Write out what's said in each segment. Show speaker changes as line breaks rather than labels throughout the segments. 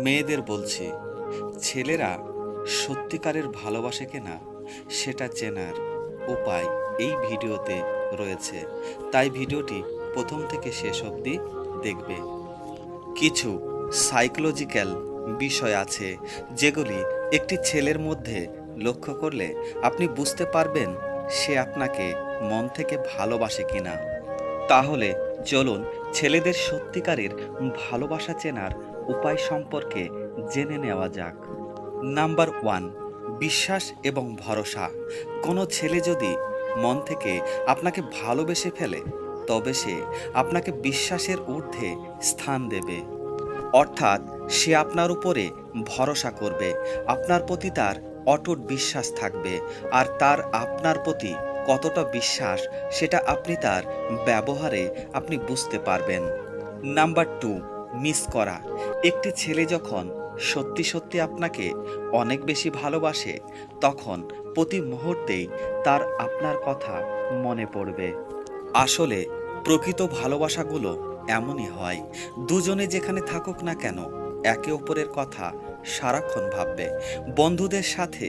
মেয়েদের বলছি, ছেলেরা সত্যিকারের ভালোবাসে কিনা সেটা চেনার উপায় এই ভিডিওতে রয়েছে। তাই ভিডিওটি প্রথম থেকে শেষ অবধি দেখবে। কিছু সাইকোলজিক্যাল বিষয় আছে যেগুলি একটি ছেলের মধ্যে লক্ষ্য করলে আপনি বুঝতে পারবেন সে আপনাকে মন থেকে ভালোবাসে কিনা। তাহলে চলুন ছেলেদের সত্যিকারের ভালোবাসা চেনার উপায় সম্পর্কে জেনে নেওয়া যাক। নাম্বার 1, বিশ্বাস এবং ভরসা। কোনো ছেলে যদি মন থেকে আপনাকে ভালোবেসে ফেলে তবে সে আপনাকে বিশ্বাসের ঊর্ধ্বে স্থান দেবে। অর্থাৎ সে আপনার উপরে ভরসা করবে, আপনার প্রতি তার অটুট বিশ্বাস থাকবে। আর তার আপনার প্রতি কতটা বিশ্বাস সেটা আপনি তার ব্যবহারে আপনি বুঝতে পারবেন। নাম্বার 2, মিস করা। একটি ছেলে যখন সত্যি সত্যি আপনাকে অনেক বেশি ভালোবাসে তখন প্রতি মুহূর্তেই তার আপনার কথা মনে পড়বে। আসলে প্রকৃত ভালোবাসাগুলো এমনই হয়, দুজনে যেখানে থাকুক না কেন একে অপরের কথা সারাক্ষণ ভাববে। বন্ধুদের সাথে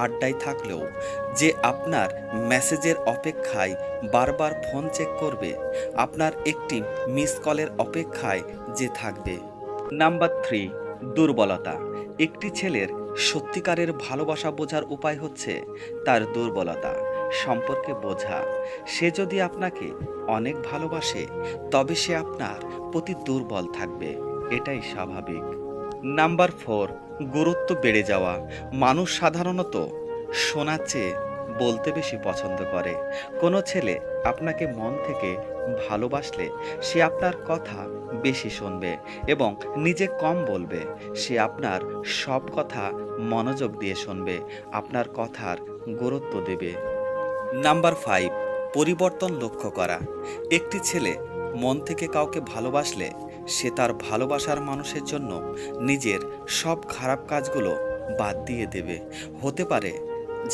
আড্ডায় থাকলেও যে আপনার মেসেজের অপেক্ষায় বারবার ফোন চেক করবে, আপনার একটি মিস কলের অপেক্ষায় যে থাকবে। নাম্বার 3, দুর্বলতা। একটি ছেলের সত্যিকারের ভালোবাসা বোঝার উপায় হচ্ছে তার দুর্বলতা সম্পর্কে বোঝা। সে যদি আপনাকে অনেক ভালোবাসে তবে সে আপনার প্রতি দুর্বল থাকবে, এটাই স্বাভাবিক। নাম্বার 4, গুরুত্ব বেড়ে যাওয়া। মানুষ সাধারণত শোনার চেয়ে বলতে বেশি পছন্দ করে। কোনো ছেলে আপনাকে মন থেকে ভালোবাসলে সে আপনার কথা বেশি শুনবে এবং নিজে কম বলবে। সে আপনার সব কথা মনোযোগ দিয়ে শুনবে, আপনার কথার গুরুত্ব দেবে। নাম্বার 5, পরিবর্তন লক্ষ্য করা। একটি ছেলে মন থেকে কাউকে ভালোবাসলে সে তার ভালোবাসার মানুষের জন্য নিজের সব খারাপ কাজগুলো বাদ দিয়ে দেবে। হতে পারে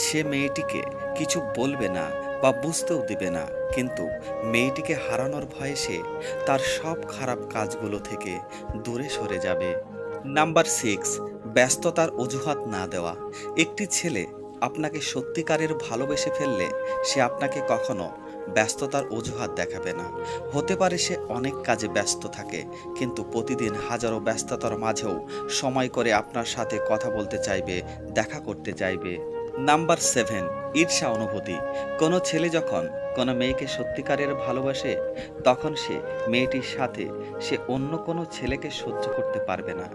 সে মেয়েটিকে কিছু বলবে না বা বুঝতেও দিবে না, কিন্তু মেয়েটিকে হারানোর ভয়ে সে তার সব খারাপ কাজগুলো থেকে দূরে সরে যাবে। নাম্বার 6, ব্যস্ততার অজুহাত না দেওয়া। একটি ছেলে আপনাকে সত্যিকারের ভালোবেসে ফেললে সে আপনাকে কখনো ব্যস্ততার অজুহাত দেখাবে না। হতে পারে সে অনেক কাজে ব্যস্ত থাকে, কিন্তু প্রতিদিন হাজারো ব্যস্ততার মাঝেও সময় করে আপনার সাথে কথা বলতে চাইবে, দেখা করতে চাইবে। নাম্বার 7, ঈর্ষা অনুভূতি। কোনো ছেলে যখন কোনো মেয়েকে সত্যিকারের ভালোবাসে তখন সে মেয়েটির সাথে সে অন্য কোনো ছেলেকে সহ্য করতে পারবে না।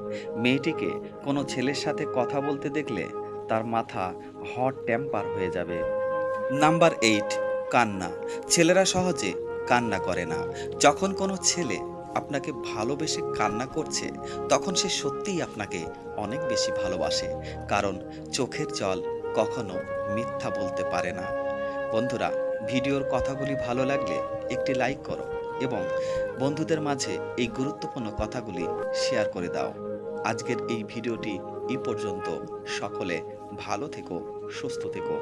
মেয়েটিকে কোনো ছেলের সাথে কথা বলতে দেখলে তার মাথা হট টেম্পার হয়ে যাবে। নাম্বার 8, কান্না। ছেলেরা সহজে কান্না করে না। যখন কোনো ছেলে আপনাকে ভালোবেসে কান্না করছে তখন সে সত্যিই আপনাকে অনেক বেশি ভালোবাসে, কারণ চোখের জল কখনো মিথ্যা বলতে পারে না। বন্ধুরা, ভিডিওর কথাগুলি ভালো লাগলে একটি লাইক করো এবং বন্ধুদের মাঝে এই গুরুত্বপূর্ণ কথাগুলি শেয়ার করে দাও। আজকের এই ভিডিওটি এই পর্যন্ত। সকলে ভালো থেকো, সুস্থ থেকো।